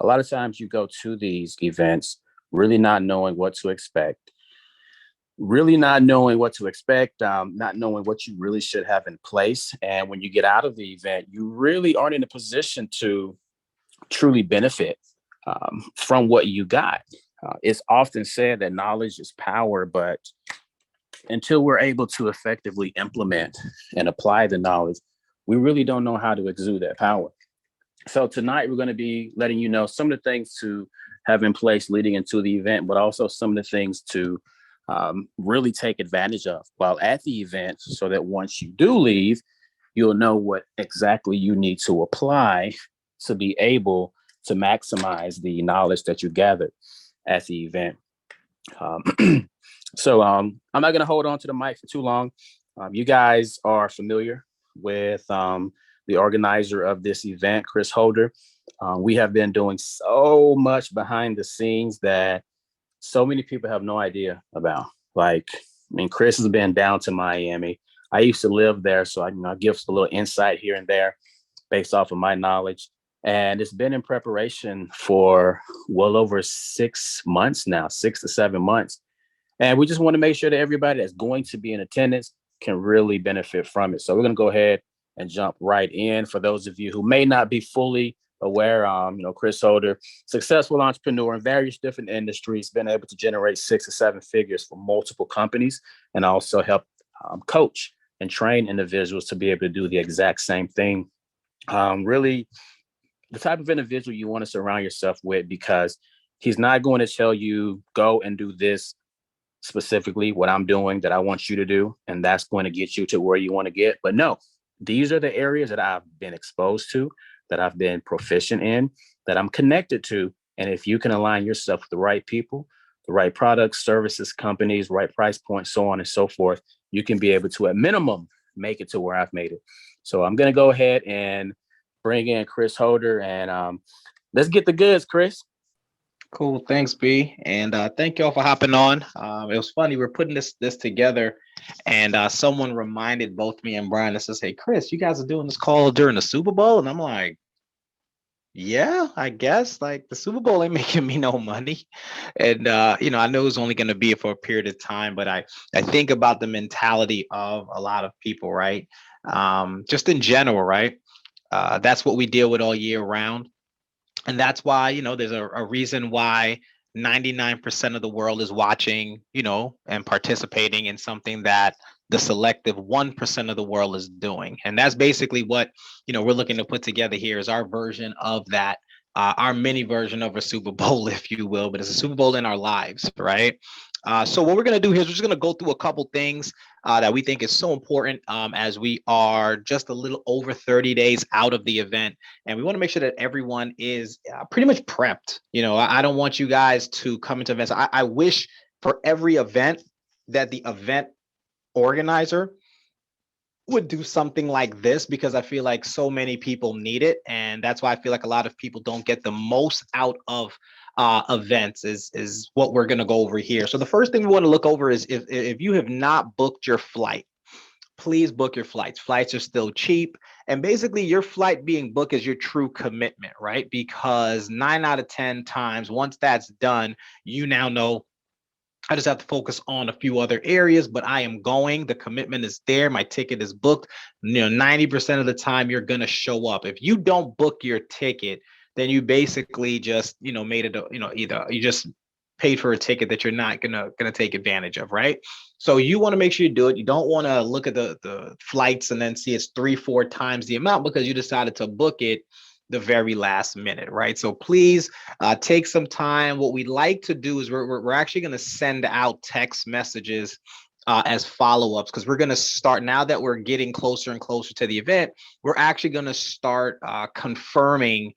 A lot of times you go to these events really not knowing what to expect, not knowing what you really should have in place. And when you get out of the event, you really aren't in a position to truly benefit from what you got. It's often said that knowledge is power, but until we're able to effectively implement and apply the knowledge, we really don't know how to exude that power. So tonight we're going to be letting you know some of the things to have in place leading into the event, but also some of the things to really take advantage of while at the event, so that once you do leave, you'll know what exactly you need to apply to be able to maximize the knowledge that you gathered at the event. I'm not going to hold on to the mic for too long. You guys are familiar with the organizer of this event, Chris Holder. We have been doing so much behind the scenes that so many people have no idea about. Like, I mean, Chris has been down to Miami. I used to live there, so I give a little insight here and there based off of my knowledge. And it's been in preparation for well over 6 months now, 6 to 7 months. And we just want to make sure that everybody that's going to be in attendance can really benefit from it. So we're going to go ahead and jump right in. For those of you who may not be fully aware, Chris Holder, successful entrepreneur in various different industries, been able to generate 6 to 7 figures for multiple companies, and also help coach and train individuals to be able to do the exact same thing. Really, the type of individual you want to surround yourself with, because he's not going to tell you go and do this specifically what I'm doing that I want you to do, and that's going to get you to where you want to get. But no, these are the areas that I've been exposed to, that I've been proficient in, that I'm connected to. And if you can align yourself with the right people, the right products, services, companies, right price points, so on and so forth, you can be able to, at minimum, make it to where I've made it. So I'm going to go ahead and bring in Chris Holder, and let's get the goods, Chris. Cool. Thanks, B. And thank you all for hopping on. It was funny. We're putting this together, and someone reminded both me and Brian. That says, "Hey, Chris, you guys are doing this call during the Super Bowl," and I'm like, "Yeah, I guess. Like the Super Bowl ain't making me no money, and I know it's only going to be for a period of time, but I think about the mentality of a lot of people, right? Just in general, right? That's what we deal with all year round. And that's why, there's a reason why 99% of the world is watching, and participating in something that the selective 1% of the world is doing. And that's basically what, we're looking to put together here is our version of that, our mini version of a Super Bowl, if you will, but it's a Super Bowl in our lives, right? So what we're going to do here is we're just going to go through a couple things that we think is so important as we are just a little over 30 days out of the event. And we want to make sure that everyone is pretty much prepped. I don't want you guys to come into events. I wish for every event that the event organizer would do something like this, because I feel like so many people need it. And that's why I feel like a lot of people don't get the most out of events is what we're going to go over here. So the first thing we want to look over is if you have not booked your flight, please book your flights. Flights are still cheap. And basically your flight being booked is your true commitment, right? Because 9 out of 10 times, once that's done, you now know I just have to focus on a few other areas, but I am going. The commitment is there. My ticket is booked. 90% of the time you're going to show up. If you don't book your ticket, then you basically just, made it, either you just paid for a ticket that you're not gonna take advantage of, right? So you want to make sure you do it. You don't want to look at the flights and then see it's 3-4 times the amount because you decided to book it the very last minute, right? So please take some time. What we'd like to do is we're actually going to send out text messages as follow-ups, because we're going to start, now that we're getting closer and closer to the event, we're actually going to start confirming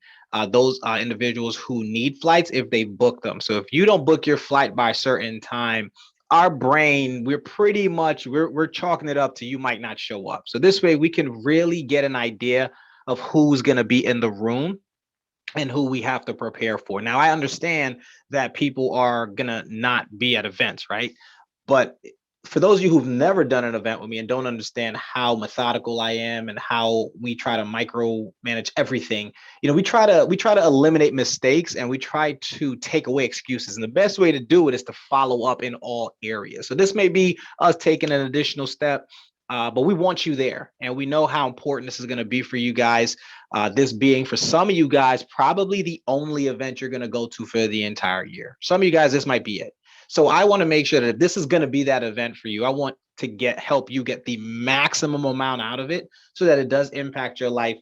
those individuals who need flights if they book them. So if you don't book your flight by a certain time, our brain, we're pretty much, we're chalking it up to you might not show up. So this way we can really get an idea of who's going to be in the room and who we have to prepare for. Now, I understand that people are going to not be at events, right? But for those of you who've never done an event with me and don't understand how methodical I am and how we try to micromanage everything, we try to eliminate mistakes, and we try to take away excuses. And the best way to do it is to follow up in all areas. So this may be us taking an additional step, but we want you there, and we know how important this is going to be for you guys. This being, for some of you guys, probably the only event you're going to go to for the entire year. Some of you guys, this might be it. So I want to make sure that if this is going to be that event for you, I want to help you get the maximum amount out of it so that it does impact your life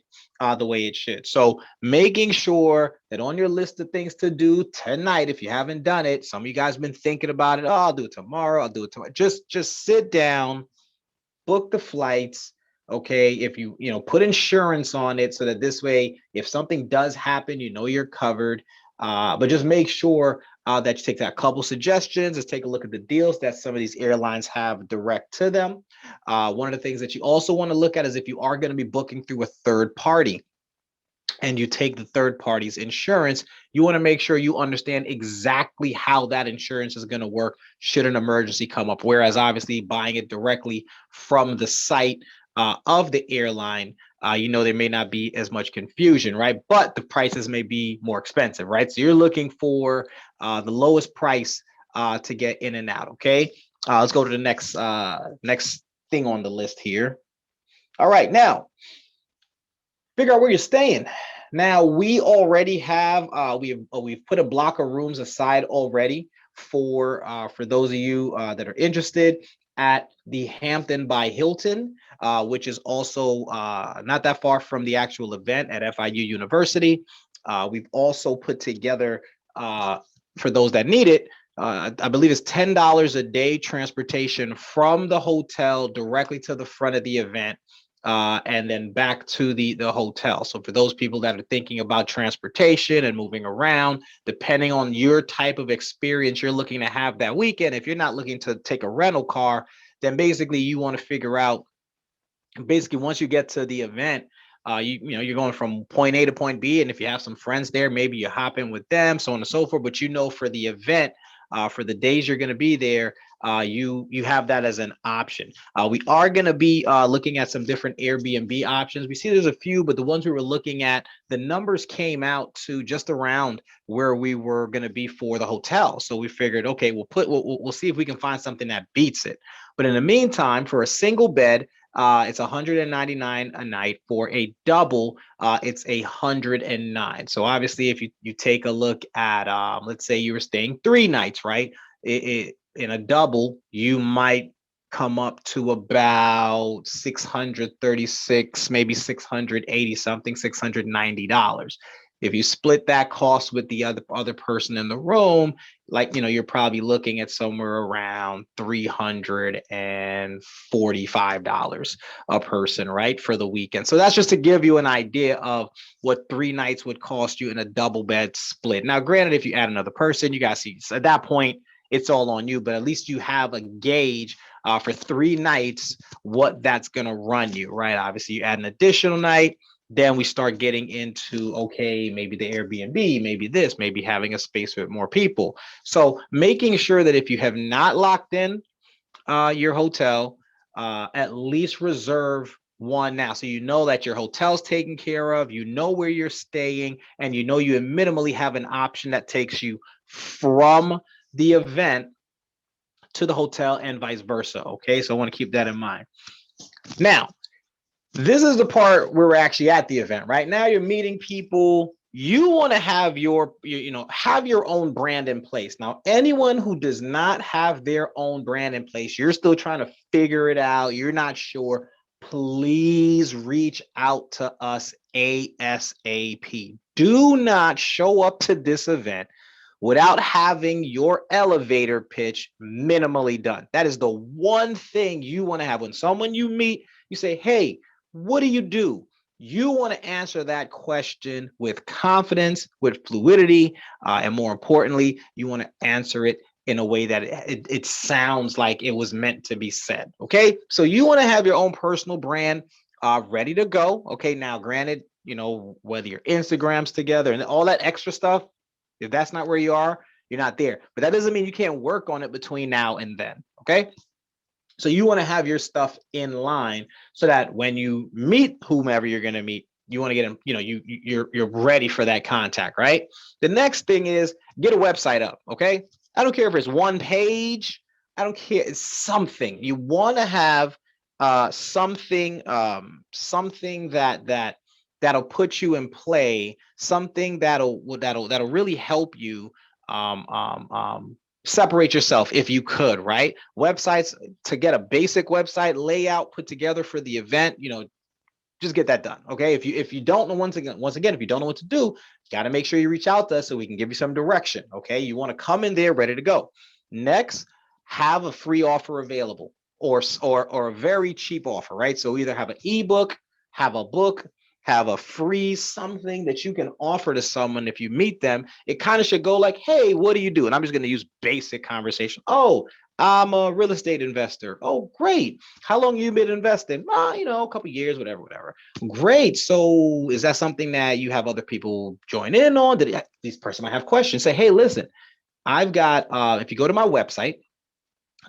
the way it should. So making sure that on your list of things to do tonight, if you haven't done it, some of you guys have been thinking about it. Oh, I'll do it tomorrow. I'll do it tomorrow. Just sit down, book the flights. Okay, if put insurance on it so that this way, if something does happen, you're covered. But just make sure that you take that couple suggestions. Let's take a look at the deals that some of these airlines have direct to them. One of the things that you also want to look at is if you are going to be booking through a third party and you take the third party's insurance, you want to make sure you understand exactly how that insurance is going to work should an emergency come up. Whereas obviously buying it directly from the site of the airline, there may not be as much confusion, right? But the prices may be more expensive, right? So you're looking for the lowest price to get in and out, okay? Let's go to the next thing on the list here. All right, now, figure out where you're staying. Now we already have we've put a block of rooms aside already for those of you that are interested at the Hampton by Hilton, which is also not that far from the actual event at FIU University. We've also put together for those that need it. I believe it's $10 a day transportation from the hotel directly to the front of the event. And then back to the hotel. So for those people that are thinking about transportation and moving around, depending on your type of experience you're looking to have that weekend, if you're not looking to take a rental car, then basically you want to figure out, basically once you get to the event, you're going from point A to point B, and if you have some friends there, maybe you hop in with them, so on and so forth. But for the event, for the days you're going to be there, you have that as an option. We are going to be looking at some different Airbnb options. We see there's a few, but the ones we were looking at, the numbers came out to just around where we were going to be for the hotel. So we figured, okay, we'll see if we can find something that beats it. But in the meantime, for a single bed, it's $199 a night. For a double, it's $109. So obviously, if you take a look at, let's say you were staying 3 nights, right? In a double, you might come up to about 636, maybe 680 something, $690. If you split that cost with the other person in the room, you're probably looking at somewhere around $345 a person, right, for the weekend. So that's just to give you an idea of what 3 nights would cost you in a double bed split. Now, granted, if you add another person, you guys see, so at that point, it's all on you, but at least you have a gauge for 3 nights, what that's going to run you, right? Obviously, you add an additional night. Then we start getting into, okay, maybe the Airbnb, maybe this, maybe having a space with more people. So making sure that if you have not locked in your hotel, at least reserve one now. So you know that your hotel's taken care of, you know where you're staying, and you know you minimally have an option that takes you from the event to the hotel and vice versa. Okay, so I want to keep that in mind. Now, this is the part where we're actually at the event. Right now, you're meeting people. You want to have have your own brand in place. Now, anyone who does not have their own brand in place, you're still trying to figure it out, you're not sure, please reach out to us ASAP. Do not show up to this event without having your elevator pitch minimally done. That is the one thing you want to have. When someone you meet, you say, hey, what do you do? You want to answer that question with confidence, with fluidity, and more importantly, you want to answer it in a way that it sounds like it was meant to be said. Okay, so you want to have your own personal brand ready to go. Okay, now granted, whether your Instagram's together and all that extra stuff, if that's not where you are, you're not there. But that doesn't mean you can't work on it between now and then. Okay. So you want to have your stuff in line so that when you meet whomever you're going to meet, you want to get them, you're ready for that contact, right? The next thing is get a website up, okay? I don't care if it's one page, I don't care, it's something. You want to have something that'll put you in play, something that'll really help you um, um, um, separate yourself if you could, right? Websites, to get a basic website layout put together for the event, just get that done. Okay. If you don't know, once again, if you don't know what to do, you got to make sure you reach out to us so we can give you some direction. Okay. You want to come in there ready to go. Next, have a free offer available, or a very cheap offer, right? So either have an ebook, have a book, have a free something that you can offer to someone. If you meet them, it kind of should go like, hey, what do you do? And I'm just going to use basic conversation. Oh, I'm a real estate investor. Oh, great. How long you been investing? A couple years, whatever. Great. So is that something that you have other people join in on? This person might have questions. Say, hey, listen, I've got, if you go to my website,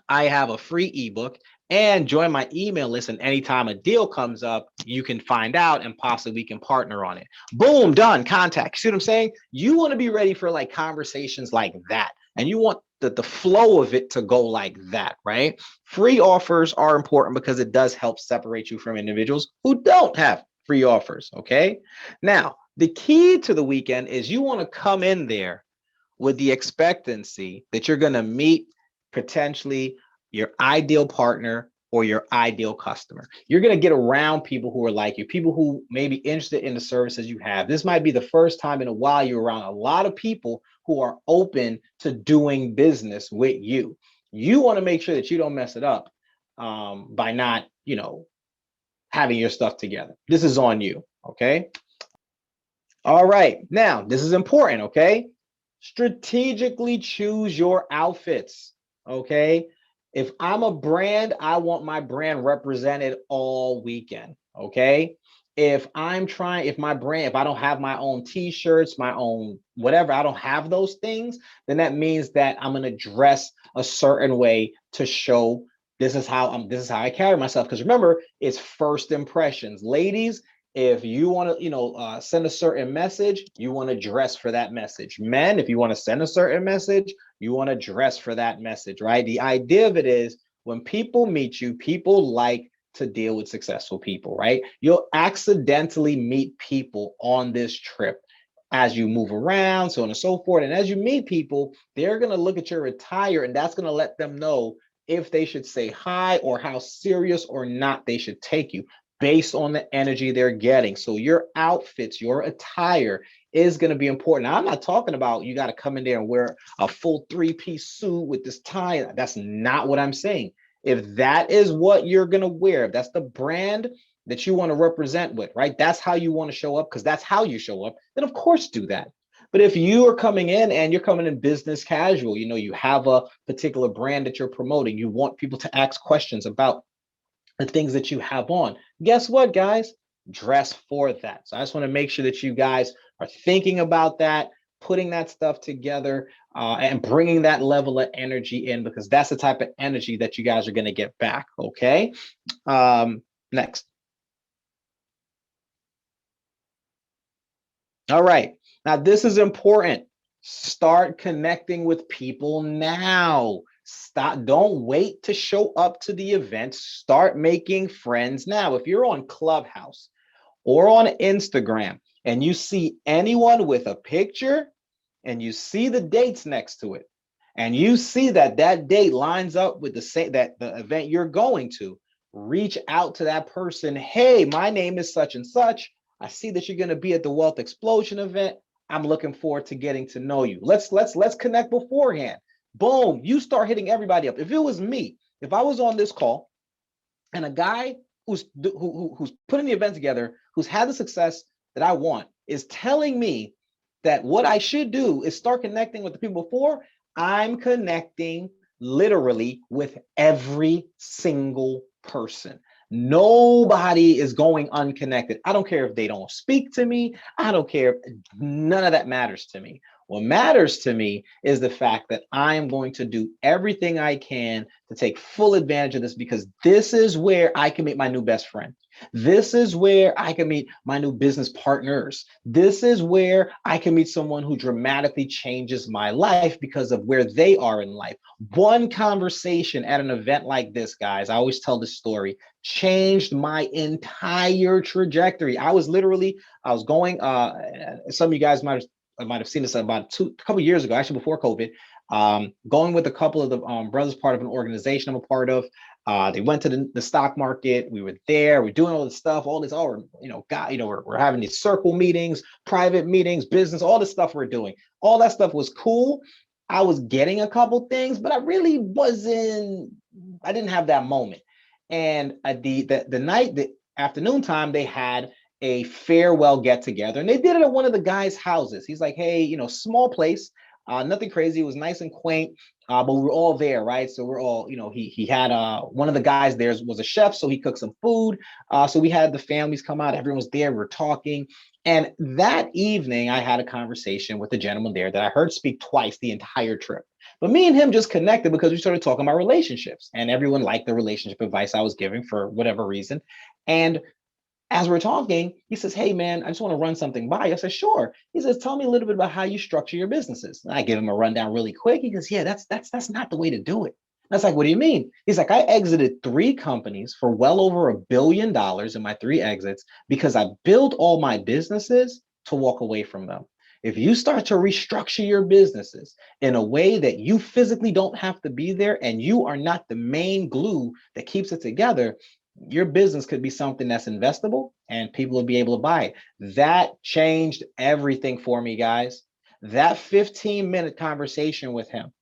I have a free ebook, and join my email list. And anytime a deal comes up, you can find out and possibly we can partner on it. Boom, done. Contact. See what I'm saying? You want to be ready for like conversations like that. And you want the flow of it to go like that, right? Free offers are important because it does help separate you from individuals who don't have free offers. Okay. Now, the key to the weekend is you want to come in there with the expectancy that you're going to meet potentially your ideal partner or your ideal customer. You're going to get around people who are like you, people who may be interested in the services you have. This might be the first time in a while you're around a lot of people who are open to doing business with you. You want to make sure that you don't mess it up by not, having your stuff together. This is on you. Okay. All right. Now, this is important. Okay. Strategically choose your outfits. Okay. If I'm a brand, I want my brand represented all weekend. Okay. If I don't have my own t-shirts, my own whatever, I don't have those things, then that means that I'm going to dress a certain way to show this is how I carry myself. Because remember, it's first impressions. Ladies, if you want to, send a certain message, you want to dress for that message. Men, if you want to send a certain message, you want to dress for that message, right? The idea of it is when people meet you, people like to deal with successful people, right? You'll accidentally meet people on this trip as you move around, so on and so forth. And as you meet people, they're going to look at your attire, and that's going to let them know if they should say hi or how serious or not they should take you based on the energy they're getting. So your outfits, your attire is going to be important. Now, I'm not talking about you got to come in there and wear a full three-piece suit with this tie. That's not what I'm saying. If that is what you're going to wear, if that's the brand that you want to represent with, right? That's how you want to show up because that's how you show up. Then of course do that. But if you are coming in and you're coming in business casual, you have a particular brand that you're promoting, you want people to ask questions about the things that you have on. Guess what, guys? Dress for that. So I just want to make sure that you guys are thinking about that, putting that stuff together, and bringing that level of energy in because that's the type of energy that you guys are going to get back. Okay. Next. All right. Now, this is important. Start connecting with people now. Don't wait to show up to the event. Start making friends now. If you're on Clubhouse or on Instagram and you see anyone with a picture and you see the dates next to it, and you see that date lines up with the event you're going to, reach out to that person. Hey, my name is such and such. I see that you're going to be at the Wealth Explosion event. I'm looking forward to getting to know you. Let's connect beforehand. Boom, you start hitting everybody up. If it was me, if I was on this call and a guy who's putting the event together, who's had the success that I want, is telling me that what I should do is start connecting with the people before, I'm connecting literally with every single person. Nobody is going unconnected. I don't care if they don't speak to me. I don't care. None of that matters to me. What matters to me is the fact that I am going to do everything I can to take full advantage of this, because this is where I can meet my new best friend. This is where I can meet my new business partners. This is where I can meet someone who dramatically changes my life because of where they are in life. One conversation at an event like this, guys, I always tell this story, changed my entire trajectory. I was going, some of you guys might have seen this about a couple of years ago, actually before COVID, going with a couple of the brothers, part of an organization I'm a part of. They went to the stock market. We were there. We're doing all this stuff. All this, we're having these circle meetings, private meetings, business, all this stuff we're doing. All that stuff was cool. I was getting a couple things, but I really wasn't. I didn't have that moment. And the afternoon time, they had a farewell get together, and they did it at one of the guys' houses. He's like, hey, small place, nothing crazy. It was nice and quaint, but we were all there, right? So we're all, he had one of the guys there was a chef, so he cooked some food. So we had the families come out, everyone was there, we're talking. And that evening, I had a conversation with the gentleman there that I heard speak twice the entire trip. But me and him just connected because we started talking about relationships, and everyone liked the relationship advice I was giving for whatever reason. And as we're talking, he says, hey, man, I just want to run something by you. I said, sure. He says, tell me a little bit about how you structure your businesses. And I give him a rundown really quick. He goes, yeah, that's not the way to do it. That's like, what do you mean? He's like, I exited 3 companies for well over $1 billion in my 3 exits because I built all my businesses to walk away from them. If you start to restructure your businesses in a way that you physically don't have to be there and you are not the main glue that keeps it together, your business could be something that's investable and people will be able to buy it. That changed everything for me, guys. That 15-minute conversation with him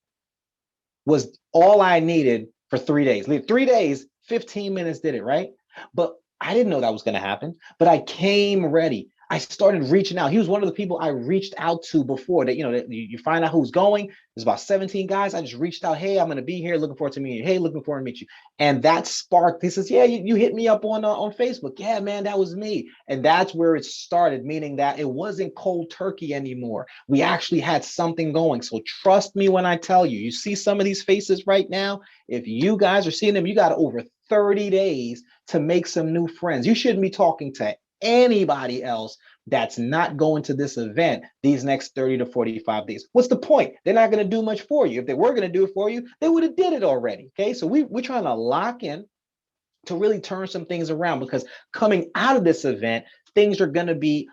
was all I needed for 3 days. 3 days, 15 minutes did it, right? But I didn't know that was going to happen, but I came ready. I started reaching out. He was one of the people I reached out to before that, that you find out who's going. There's about 17 guys. I just reached out. Hey, I'm going to be here. Looking forward to meeting you. Hey, looking forward to meet you. And that sparked. He says, yeah, you hit me up on Facebook. Yeah, man, that was me. And that's where it started, meaning that it wasn't cold turkey anymore. We actually had something going. So trust me when I tell you, you see some of these faces right now. If you guys are seeing them, you got over 30 days to make some new friends. You shouldn't be talking to anybody else that's not going to this event these next 30 to 45 days. What's the point? They're not going to do much for you. If they were going to do it for you, they would have did it already. Okay, so we're trying to lock in to really turn some things around, because coming out of this event, things are going to be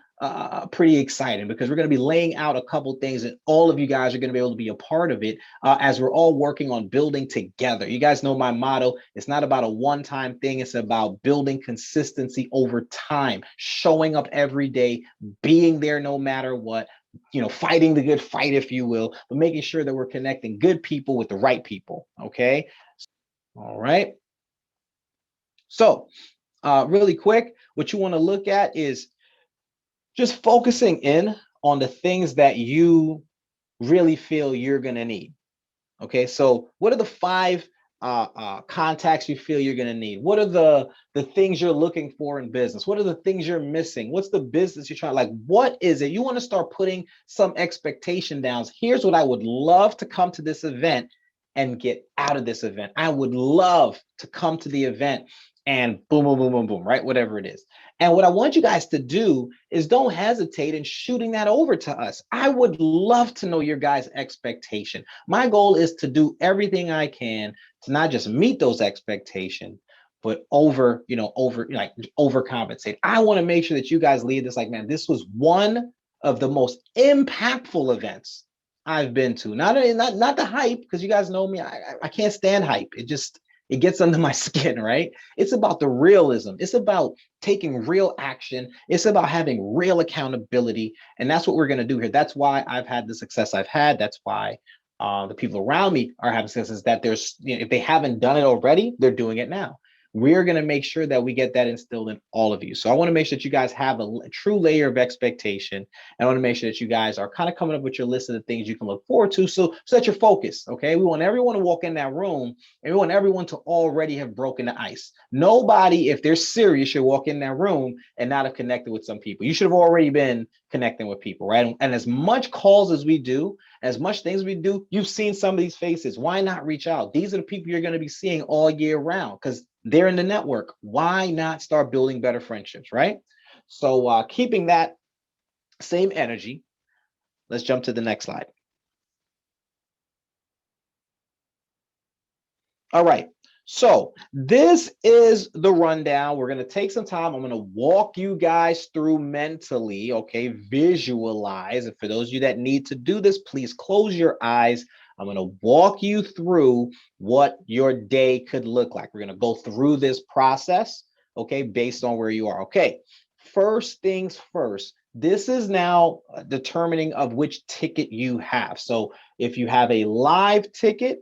pretty exciting, because we're going to be laying out a couple things and all of you guys are going to be able to be a part of it as we're all working on building together. You guys know my motto. It's not about a one-time thing. It's about building consistency over time, showing up every day, being there no matter what, fighting the good fight, if you will, but making sure that we're connecting good people with the right people. Okay. All right. So really quick, what you want to look at is just focusing in on the things that you really feel you're going to need. Okay, so what are the 5 contacts you feel you're going to need? What are the things you're looking for in business? What are the things you're missing? What's the business you're trying, like, what is it? You want to start putting some expectation down. Here's what I would love to come to this event and get out of this event. I would love to come to the event and boom, boom, boom, boom, boom, right? Whatever it is. And what I want you guys to do is don't hesitate in shooting that over to us. I would love to know your guys' expectation. My goal is to do everything I can to not just meet those expectations, but overcompensate. I want to make sure that you guys leave this like, man, this was one of the most impactful events I've been to. Not the hype, because you guys know me. I can't stand hype. It gets under my skin, right? It's about the realism. It's about taking real action. It's about having real accountability. And that's what we're going to do here. That's why I've had the success I've had. That's why the people around me are having success, is that if they haven't done it already, they're doing it now. we're going to make sure that we get that instilled in all of you. So I want to make sure that you guys have a true layer of expectation. I want to make sure that you guys are kind of coming up with your list of the things you can look forward to, so that you're focused. Okay, we want everyone to walk in that room, and we want everyone to already have broken the ice. Nobody, if they're serious, should walk in that room and not have connected with some people. You should have already been connecting with people, right? And as much calls as we do, as much things we do, you've seen some of these faces. Why not reach out? These are the people you're going to be seeing all year round because they're in the network. Why not start building better friendships, right? So keeping that same energy, let's jump to the next slide. All right. So this is the rundown. We're going to take some time. I'm going to walk you guys through mentally, okay? Visualize. And for those of you that need to do this, please close your eyes. I'm going to walk you through what your day could look like. We're going to go through this process, okay, based on where you are. Okay, first things first. This is now determining of which ticket you have. So if you have a live ticket,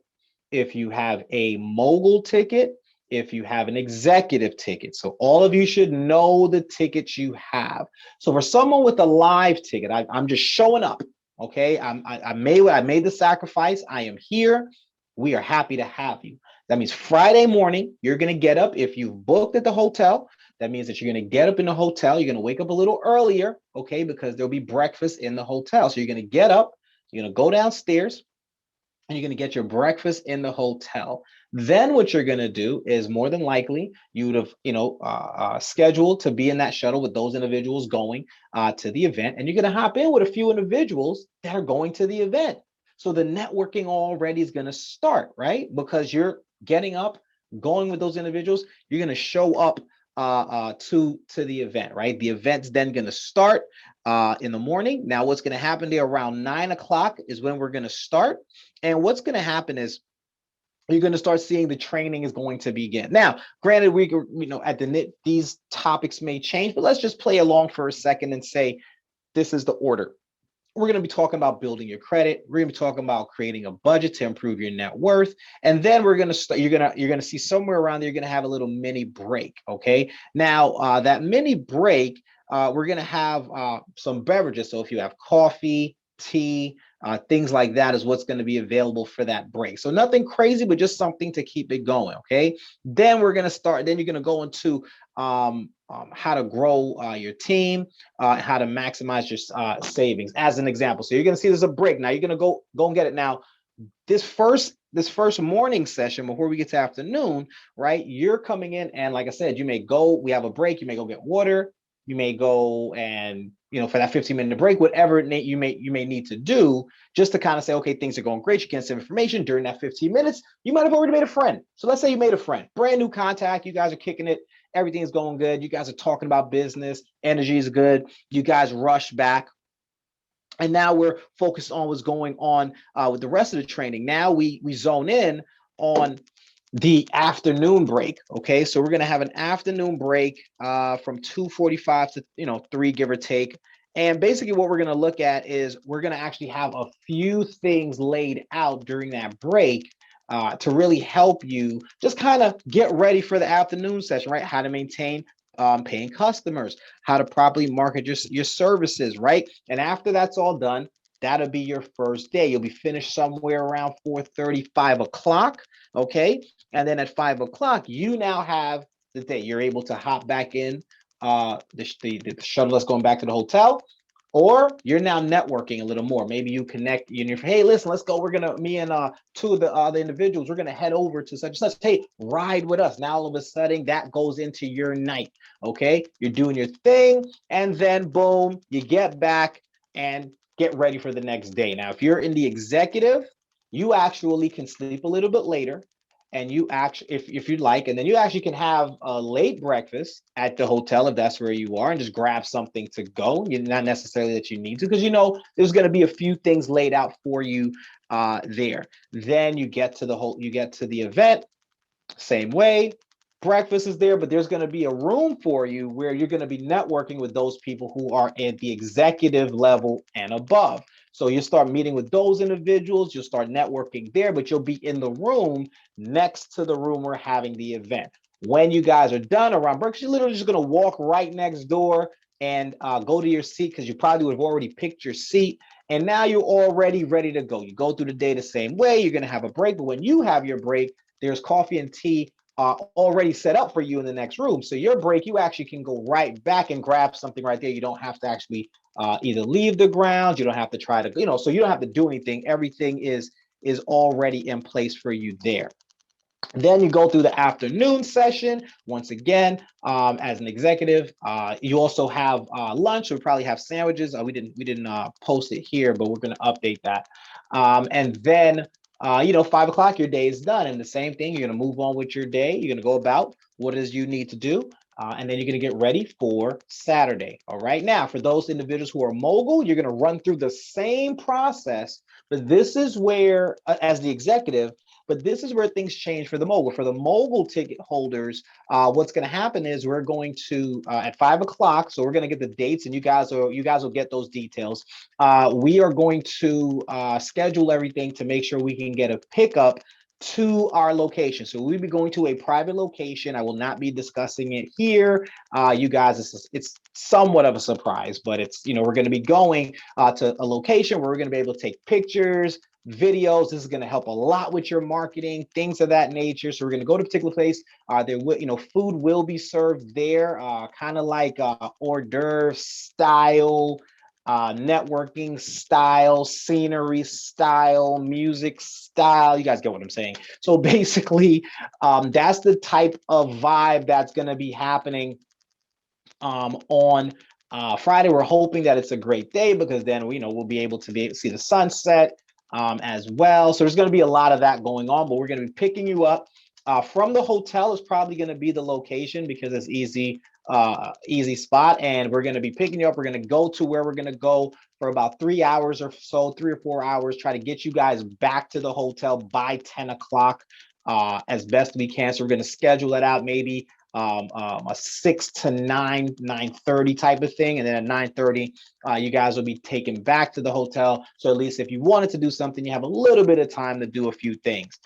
if you have a mogul ticket, if you have an executive ticket. So all of you should know the tickets you have. So for someone with a live ticket, I'm just showing up. Okay, I made the sacrifice. I am here. We are happy to have you. That means Friday morning, you're going to get up. If you've booked at the hotel, that means that you're going to get up in the hotel. You're going to wake up a little earlier, okay, because there'll be breakfast in the hotel. So you're going to get up, you're going to go downstairs, and you're going to get your breakfast in the hotel. Then what you're going to do is more than likely you would have, scheduled to be in that shuttle with those individuals going to the event, and you're going to hop in with a few individuals that are going to the event. So the networking already is going to start, right? Because you're getting up, going with those individuals, you're going to show up to the event, right? The event's then going to start in the morning. Now, what's going to happen there around 9 o'clock is when we're going to start. And what's going to happen is you're going to start seeing the training is going to begin. Now, granted, we at the NIT, these topics may change, but let's just play along for a second and say this is the order. We're going to be talking about building your credit. We're going to be talking about creating a budget to improve your net worth. And then we're going to start, you're going to see somewhere around there, you're going to have a little mini break. Okay. Now, that mini break, we're going to have some beverages. So if you have coffee, tea, things like that is what's going to be available for that break. So nothing crazy, but just something to keep it going. Okay. Then we're going to start, then you're going to go into how to grow your team, how to maximize your savings as an example. So you're going to see there's a break. Now you're going to go and get it. Now, this first morning session before we get to afternoon, right? You're coming in and like I said, you may go, we have a break. You may go get water. You may go and, for that 15-minute break, whatever you may need to do just to kind of say, okay, things are going great. You can send information during that 15 minutes. You might have already made a friend. So let's say you made a friend, brand new contact. You guys are kicking it. Everything is going good. You guys are talking about business. Energy is good. You guys rush back. And now we're focused on what's going on with the rest of the training. Now we zone in on the afternoon break. Okay, so we're going to have an afternoon break from 2:45 to 3, give or take. And basically what we're going to look at is we're going to actually have a few things laid out during that break to really help you just kind of get ready for the afternoon session, right? How to maintain paying customers, how to properly market your services, right? And after that's all done, that'll be your first day. You'll be finished somewhere around 4:30, 5 o'clock, okay? And then at 5 o'clock, you now have the day. You're able to hop back in the shuttle that's going back to the hotel, or you're now networking a little more. Maybe you connect and you're, hey, listen, let's go. Me and two of the other individuals, we're going to head over to such and such. Hey, ride with us. Now, all of a sudden, that goes into your night. Okay. You're doing your thing. And then, boom, you get back and get ready for the next day. Now, if you're in the executive, you actually can sleep a little bit later. And you actually, if you'd like, and then you actually can have a late breakfast at the hotel if that's where you are, and just grab something to go. You're not necessarily that you need to, because there's going to be a few things laid out for you there. Then you get to the event, same way. Breakfast is there, but there's going to be a room for you where you're going to be networking with those people who are at the executive level and above. So you start meeting with those individuals, you'll start networking there, but you'll be in the room next to the room we're having the event. When you guys are done around breakfast, you're literally just going to walk right next door and go to your seat, because you probably would have already picked your seat. And now you're already ready to go. You go through the day the same way. You're going to have a break. But when you have your break, there's coffee and tea already set up for you in the next room. So your break, you actually can go right back and grab something right there. You don't have to actually either leave the grounds. You don't have to try to, so you don't have to do anything. Everything is already in place for you there. Then you go through the afternoon session. Once again, as an executive, you also have lunch. We probably have sandwiches. We didn't post it here, but we're going to update that. And then 5 o'clock, your day is done. And the same thing, you're going to move on with your day. You're going to go about what it is you need to do. And then you're going to get ready for Saturday. All right. Now, for those individuals who are mogul, you're going to run through the same process. But this is where, as the executive, but this is where things change for the mogul. For the mogul ticket holders, what's going to happen is we're going to at 5 o'clock. So we're going to get the dates, and you guys will get those details. We are going to schedule everything to make sure we can get a pickup to our location. So we'll be going to a private location. I will not be discussing it here. You guys, it's somewhat of a surprise, but it's, we're going to be going to a location where we're going to be able to take pictures, videos. This is going to help a lot with your marketing, things of that nature. So we're going to go to a particular place. There will, food will be served there, kind of like hors d'oeuvre style, networking style, scenery style, music style. You guys get what I'm saying. So basically, that's the type of vibe that's going to be happening on Friday. We're hoping that it's a great day, because then we'll be able to see the sunset as well. So there's going to be a lot of that going on, but we're going to be picking you up from the hotel. Is probably going to be the location, because it's easy spot, and we're going to be picking you up. We're going to go to where we're going to go for about 3 hours or so, 3 or 4 hours, try to get you guys back to the hotel by 10 o'clock as best we can. So we're going to schedule it out, maybe a 6 to 9:30 type of thing, and then at 9:30 you guys will be taken back to the hotel. So at least if you wanted to do something, you have a little bit of time to do a few things.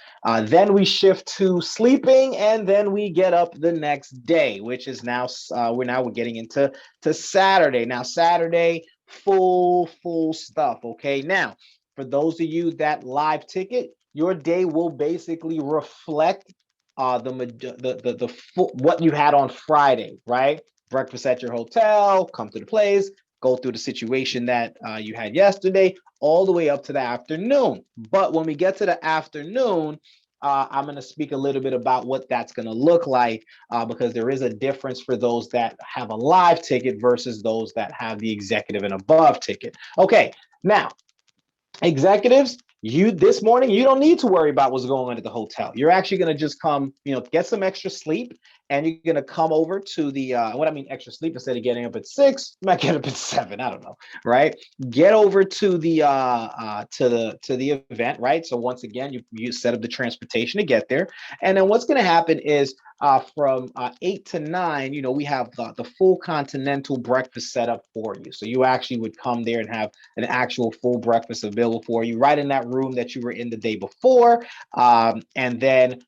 Then we shift to sleeping, and then we get up the next day, which is now we're getting into Saturday. Now Saturday, full stuff. Okay, now for those of you that live ticket, your day will basically reflect what you had on Friday, right? Breakfast at your hotel, come to the place, go through the situation that you had yesterday, all the way up to the afternoon. But when we get to the afternoon, I'm going to speak a little bit about what that's going to look like, because there is a difference for those that have a live ticket versus those that have the executive and above ticket. Okay, now, executives, this morning, you don't need to worry about what's going on at the hotel. You're actually going to just come, get some extra sleep, and you're going to come over to the what I mean extra sleep, instead of getting up at 6, you might get up at 7. I don't know, right? Get over to the event, right? So once again, you set up the transportation to get there, and then what's going to happen is from 8 to 9, we have the full continental breakfast set up for you. So you actually would come there and have an actual full breakfast available for you right in that room that you were in the day before. And then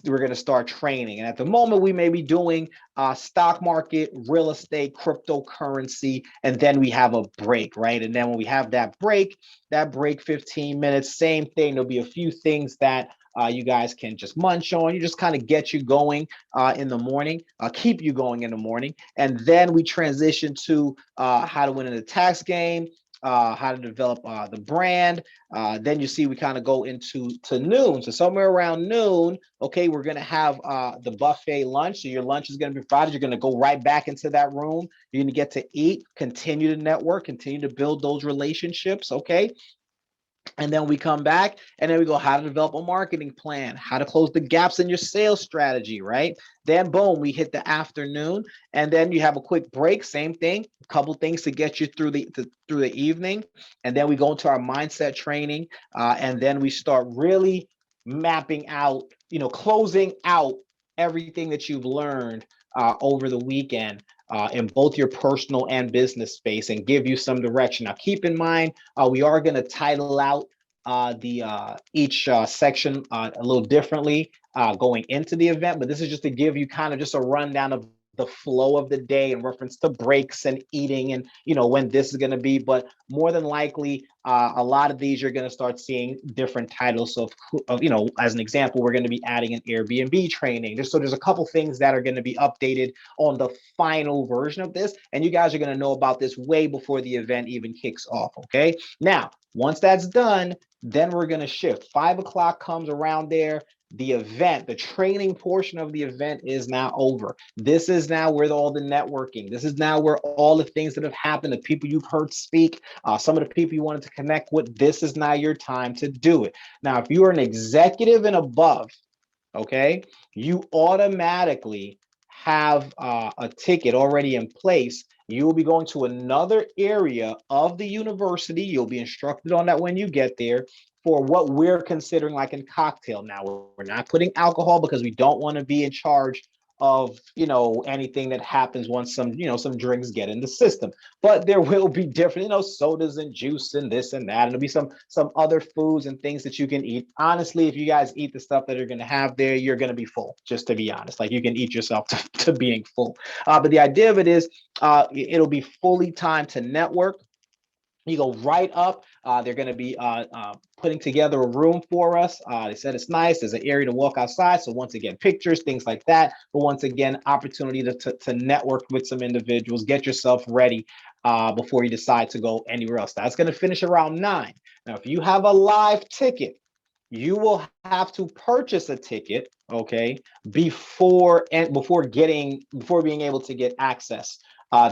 we're going to start training. And at the moment, we may be doing stock market, real estate, cryptocurrency, and then we have a break, right? And then when we have that break 15 minutes, same thing. There'll be a few things that you guys can just munch on. You just kind of get you going in the morning, keep you going in the morning. And then we transition to how to win in the tax game, how to develop the brand. Then you see we kind of go into noon. So somewhere around noon, okay, we're going to have the buffet lunch. So your lunch is going to be provided. You're going to go right back into that room. You're going to get to eat, continue to network, continue to build those relationships, okay? And then we come back, and then we go how to develop a marketing plan, how to close the gaps in your sales strategy, right? Then boom, we hit the afternoon, and then you have a quick break, same thing, a couple things to get you through the evening. And then we go into our mindset training, and then we start really mapping out, closing out everything that you've learned over the weekend in both your personal and business space, and give you some direction. Now, keep in mind, we are going to title out each section a little differently. going into the event, but this is just to give you kind of just a rundown of the flow of the day in reference to breaks and eating and when this is going to be. But more than likely, a lot of these you're going to start seeing different titles of as an example, we're going to be adding an Airbnb training. So there's a couple things that are going to be updated on the final version of this, and you guys are going to know about this way before the event even kicks off. Okay, now once that's done, then we're going to shift. 5 o'clock comes around there. The event, the training portion of the event is now over. This is now where all the networking, this is now where all the things that have happened, the people you've heard speak, some of the people you wanted to connect with, this is now your time to do it. Now, if you are an executive and above, okay, you automatically have a ticket already in place. You will be going to another area of the university. You'll be instructed on that when you get there for what we're considering like a cocktail. Now, we're not putting alcohol because we don't want to be in charge of anything that happens once some drinks get in the system. But there will be different sodas and juice and this and that, and there'll be some other foods and things that you can eat. Honestly, if you guys eat the stuff that you're going to have there, you're going to be full, just to be honest. Like, you can eat yourself to being full. But the idea of it is it'll be fully timed to network. You go right up. They're going to be putting together a room for us. They said it's nice. There's an area to walk outside. So once again, pictures, things like that. But once again, opportunity to network with some individuals. Get yourself ready before you decide to go anywhere else. That's going to finish around 9. Now, if you have a live ticket, you will have to purchase a ticket, okay, before being able to get access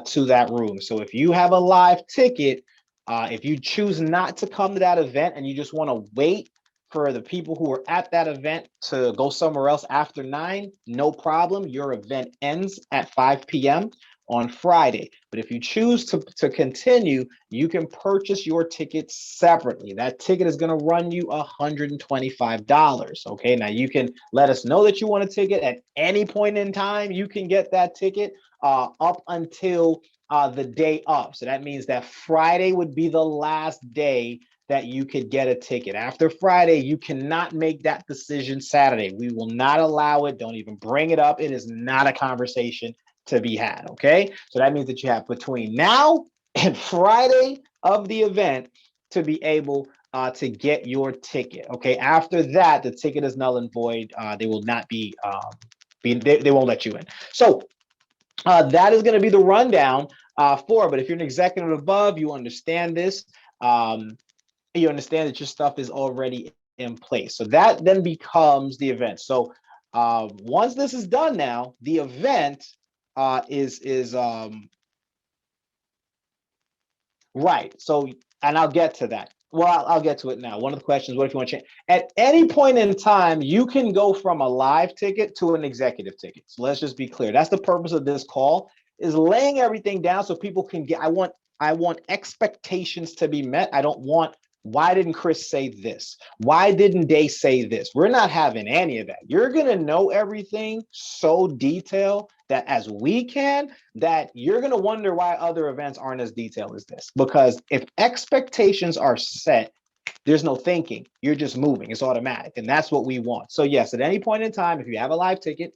to that room. So if you have a live ticket, if you choose not to come to that event and you just want to wait for the people who are at that event to go somewhere else after 9, no problem. Your event ends at 5 p.m. on Friday. But if you choose to continue, you can purchase your ticket separately. That ticket is going to run you $125. Okay, now you can let us know that you want a ticket at any point in time. You can get that ticket up until the day of. So that means that Friday would be the last day that you could get a ticket. After Friday, you cannot make that decision Saturday. We will not allow it. Don't even bring it up. It is not a conversation to be had. Okay, so that means that you have between now and Friday of the event to be able to get your ticket. Okay, after that, the ticket is null and void. They will not be, they won't let you in. So that is going to be the rundown for. But if you're an executive above, you understand this. You understand that your stuff is already in place. So that then becomes the event. So once this is done, now the event is right. So, and I'll get to that. Well, I'll get to it now. One of the questions: what if you want to change? At any point in time, you can go from a live ticket to an executive ticket. So let's just be clear. That's the purpose of this call: is laying everything down so people can get. I want expectations to be met. I don't want, why didn't Chris say this? Why didn't they say this? We're not having any of that. You're going to know everything so detailed that as we can, that you're going to wonder why other events aren't as detailed as this. Because if expectations are set, there's no thinking. You're just moving. It's automatic. And that's what we want. So yes, at any point in time, if you have a live ticket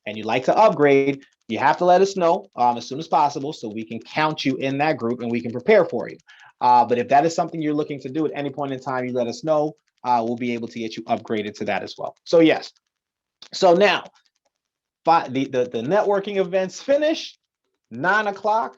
and you'd like to upgrade, you have to let us know as soon as possible so we can count you in that group and we can prepare for you. But if that is something you're looking to do at any point in time, you let us know. We'll be able to get you upgraded to that as well. So yes. So now, the networking events finish, 9 o'clock,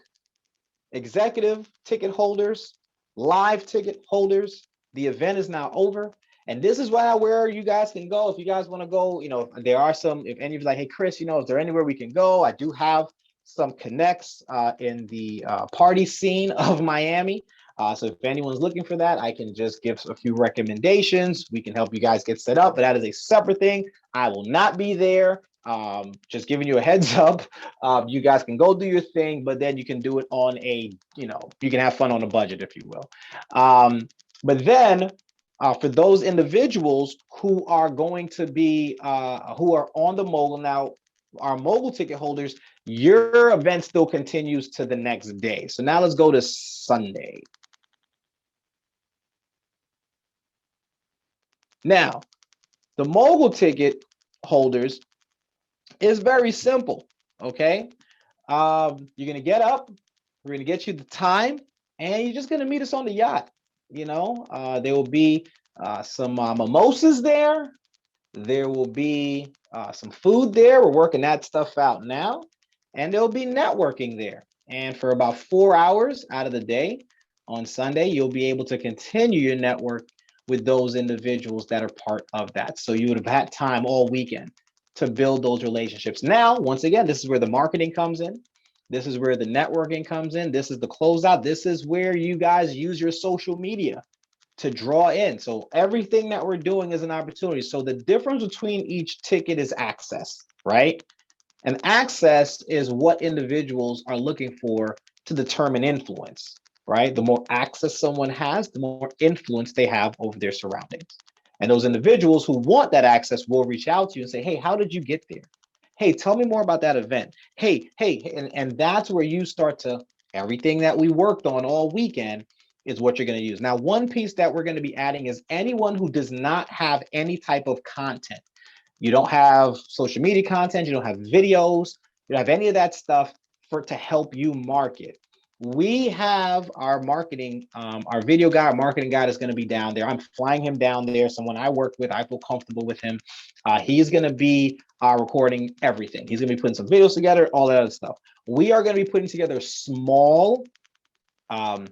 executive ticket holders, live ticket holders. The event is now over. And this is where you guys can go. If you guys want to go, there are some, if any of you like, hey, Chris, is there anywhere we can go? I do have some connects in the party scene of Miami. So if anyone's looking for that, I can just give a few recommendations. We can help you guys get set up, but that is a separate thing. I will not be there. Just giving you a heads up. You guys can go do your thing, but then you can do it on a, you can have fun on a budget, if you will. But then for those individuals who are going to be, who are on the mogul now, our mogul ticket holders, your event still continues to the next day. So now let's go to Sunday. Now, the mogul ticket holders is very simple. Okay. You're gonna get up, we're gonna get you the time, and you're just gonna meet us on the yacht. There will be some mimosas there. There will be some food there. We're working that stuff out now. And there'll be networking there. And for about 4 hours out of the day on Sunday, you'll be able to continue your network with those individuals that are part of that. So you would have had time all weekend to build those relationships. Now, once again, this is where the marketing comes in. This is where the networking comes in. This is the closeout. This is where you guys use your social media to draw in. So everything that we're doing is an opportunity. So the difference between each ticket is access, right? And access is what individuals are looking for to determine influence, right? The more access someone has, the more influence they have over their surroundings. And those individuals who want that access will reach out to you and say, hey, how did you get there? Hey, tell me more about that event. Hey, and that's where you start to, everything that we worked on all weekend is what you're going to use. Now, one piece that we're going to be adding is anyone who does not have any type of content. You don't have social media content, you don't have videos, you don't have any of that stuff for to help you market. We have our marketing, our video guy, our marketing guy is going to be down there. I'm flying him down there. Someone I work with, I feel comfortable with him. He's going to be recording everything. He's going to be putting some videos together, all that other stuff. We are going to be putting together small um,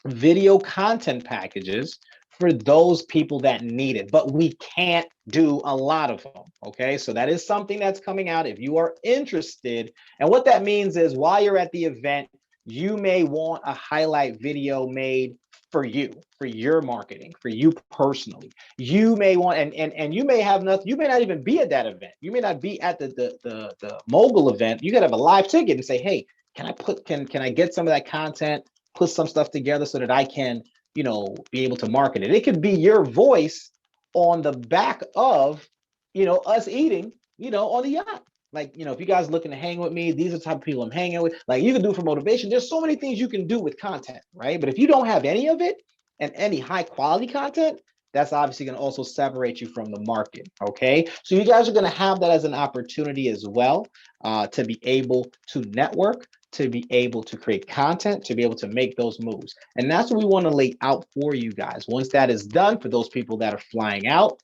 video content packages for those people that need it, but we can't do a lot of them. Okay, so that is something that's coming out if you are interested. And what that means is while you're at the event, you may want a highlight video made for your marketing, for you personally. You may want, and you may have nothing, you may not even be at that event. You may not be at the mogul event. You could have a live ticket and say, hey, can I get some of that content, put some stuff together so that I can, be able to market it. It could be your voice on the back of, us eating, on the yacht. Like, if you guys are looking to hang with me, these are the type of people I'm hanging with. Like, you can do for motivation. There's so many things you can do with content, right? But if you don't have any of it and any high quality content, that's obviously going to also separate you from the market. Okay. So you guys are going to have that as an opportunity as well, to be able to network, to be able to create content, to be able to make those moves. And that's what we want to lay out for you guys. Once that is done, for those people that are flying out,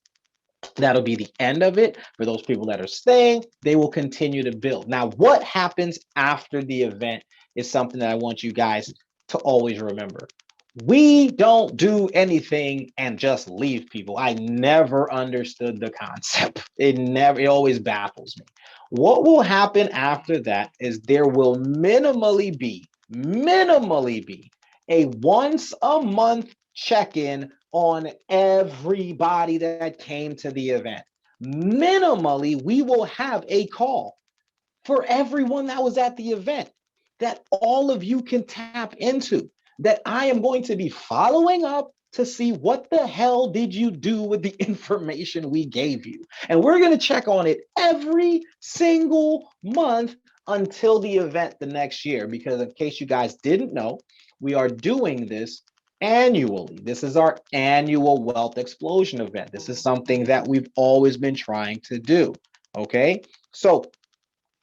that'll be the end of it. For those people that are staying, they will continue to build. Now, what happens after the event is something that I want you guys to always remember. We don't do anything and just leave people. I never understood the concept. It always baffles me. What will happen after that is there will minimally be a once a month check-in on everybody that came to the event. Minimally, we will have a call for everyone that was at the event that all of you can tap into, that I am going to be following up to see what the hell did you do with the information we gave you. And we're going to check on it every single month until the event the next year, because in case you guys didn't know, we are doing this annually. This is our annual wealth explosion event. This is something that we've always been trying to do. Okay. So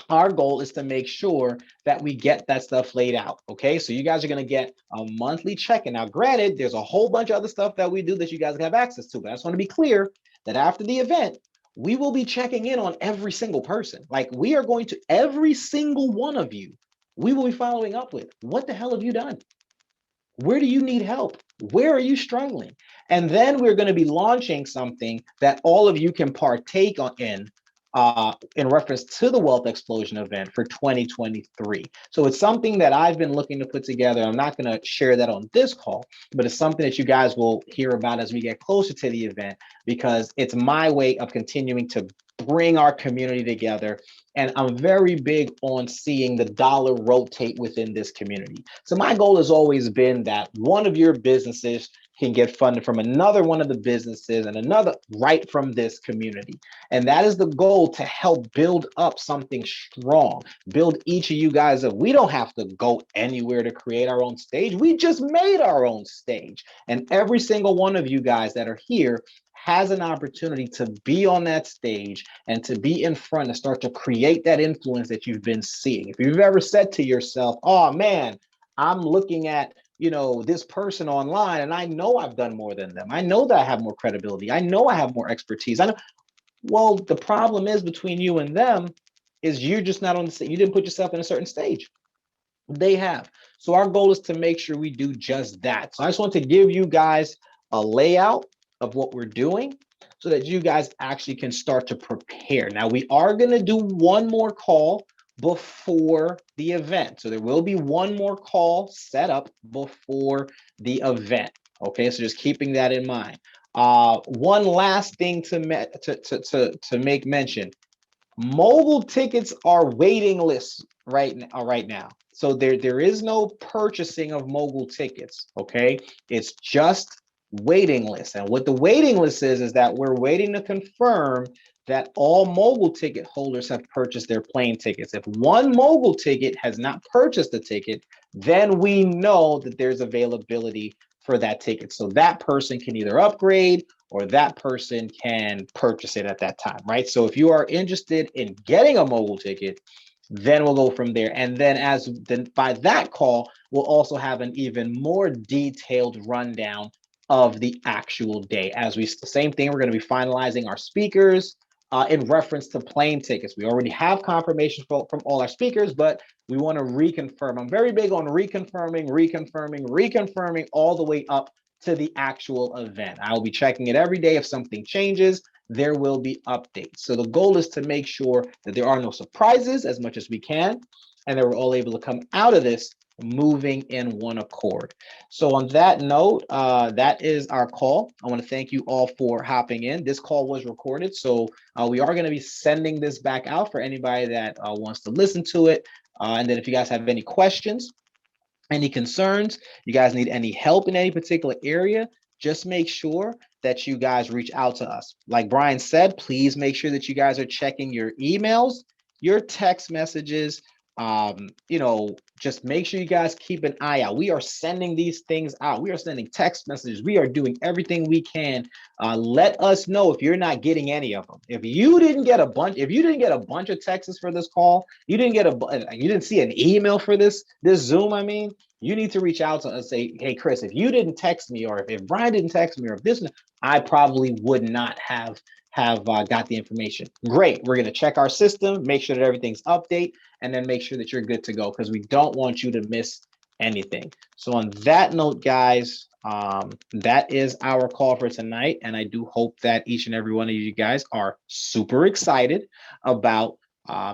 our goal is to make sure that we get that stuff laid out. Okay. So you guys are going to get a monthly check-in. Now, granted, there's a whole bunch of other stuff that we do that you guys have access to, but I just want to be clear that after the event, we will be checking in on every single person. Like, we are going to, every single one of you, we will be following up with, what the hell have you done? Where do you need help? Where are you struggling? And then we're going to be launching something that all of you can partake in reference to the Wealth Explosion event for 2023. So it's something that I've been looking to put together. I'm not going to share that on this call, but it's something that you guys will hear about as we get closer to the event, because it's my way of continuing to bring our community together. And I'm very big on seeing the dollar rotate within this community. So my goal has always been that one of your businesses can get funded from another one of the businesses and another right from this community. And that is the goal, to help build up something strong, build each of you guys up. We don't have to go anywhere to create our own stage. We just made our own stage. And every single one of you guys that are here has an opportunity to be on that stage and to be in front and start to create that influence that you've been seeing. If you've ever said to yourself, oh man, I'm looking at, this person online and I know I've done more than them. I know that I have more credibility. I know I have more expertise. I know. Well, the problem is between you and them is you're just not on the, you didn't put yourself in a certain stage. They have. So our goal is to make sure we do just that. So I just want to give you guys a layout of what we're doing so that you guys actually can start to prepare. Now we are going to do one more call before the event. So there will be one more call set up before the event. Okay, so just keeping that in mind. One last thing to make mention. Mobile tickets are waiting lists right now. So there is no purchasing of mobile tickets. Okay, it's just waiting lists. And what the waiting list is that we're waiting to confirm that all mobile ticket holders have purchased their plane tickets. If one mobile ticket has not purchased a ticket, then we know that there's availability for that ticket. So that person can either upgrade or that person can purchase it at that time, right? So if you are interested in getting a mobile ticket, then we'll go from there. And then by that call, we'll also have an even more detailed rundown of the actual day. Same thing, we're going to be finalizing our speakers in reference to plane tickets. We already have confirmation from all our speakers, but we want to reconfirm. I'm very big on reconfirming all the way up to the actual event. I will be checking it every day. If something changes, there will be updates. So the goal is to make sure that there are no surprises as much as we can, and that we're all able to come out of this moving in one accord. So on that note, that is our call. I want to thank you all for hopping in. This call was recorded, so we are going to be sending this back out for anybody that wants to listen to it. And then if you guys have any questions, any concerns, you guys need any help in any particular area, just make sure that you guys reach out to us. Like Brian said, please make sure that you guys are checking your emails, your text messages. Just make sure you guys keep an eye out. We are sending these things out. We are sending text messages. We are doing everything we can. Let us know if you're not getting any of them. If you didn't get a bunch of texts for this call, you didn't see an email for this Zoom. I mean, you need to reach out to us and say, hey, Chris, if you didn't text me, or if Brian didn't text me, or if this, I probably would not have got the information. Great. We're going to check our system, make sure that everything's update, and then make sure that you're good to go, because we don't want you to miss anything. So on that note, guys, that is our call for tonight. And I do hope that each and every one of you guys are super excited about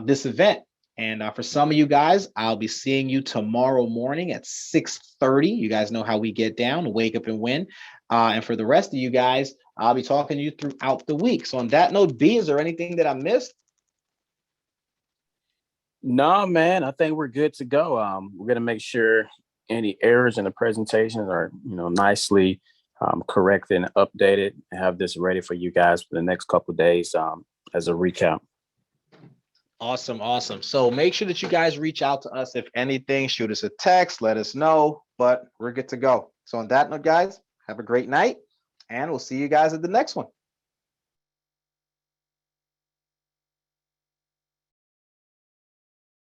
this event. And for some of you guys, I'll be seeing you tomorrow morning at 6:30. You guys know how we get down, wake up and win. And for the rest of you guys, I'll be talking to you throughout the week. So on that note, B, is there anything that I missed? No, man, I think we're good to go. We're gonna make sure any errors in the presentations are, nicely corrected and updated, and have this ready for you guys for the next couple of days as a recap. Awesome. So make sure that you guys reach out to us. If anything, shoot us a text, let us know, but we're good to go. So on that note, guys, have a great night, and we'll see you guys at the next one.